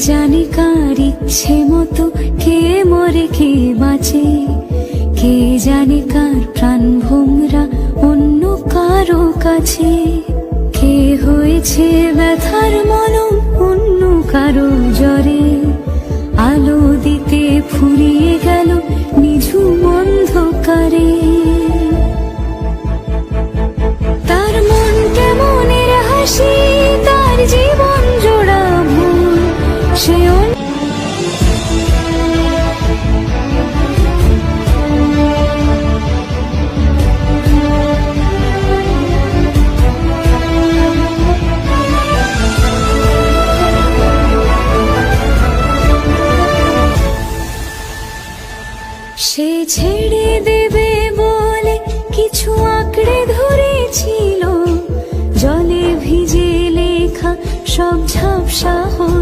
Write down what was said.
জানে কার ইচ্ছে মতো কে মরে কে বাঁচে, কে জানে কার প্রাণ ভোমরা অন্য কারো কাছে, কে হয়েছে ব্যথার মলম অন্য কারো জ্বরে, আলো দিতে ফুরিয়ে গেল নিঝুম অন্ধকারে। তার মন কেমনের হাসি, তার জীবন জোড়া ভুল, সে সে ছেড়ে দেবে বলে কিছু আঁকড়ে ধরেছিল, জলে ভিজে লেখা সব ঝাপসা হয়ে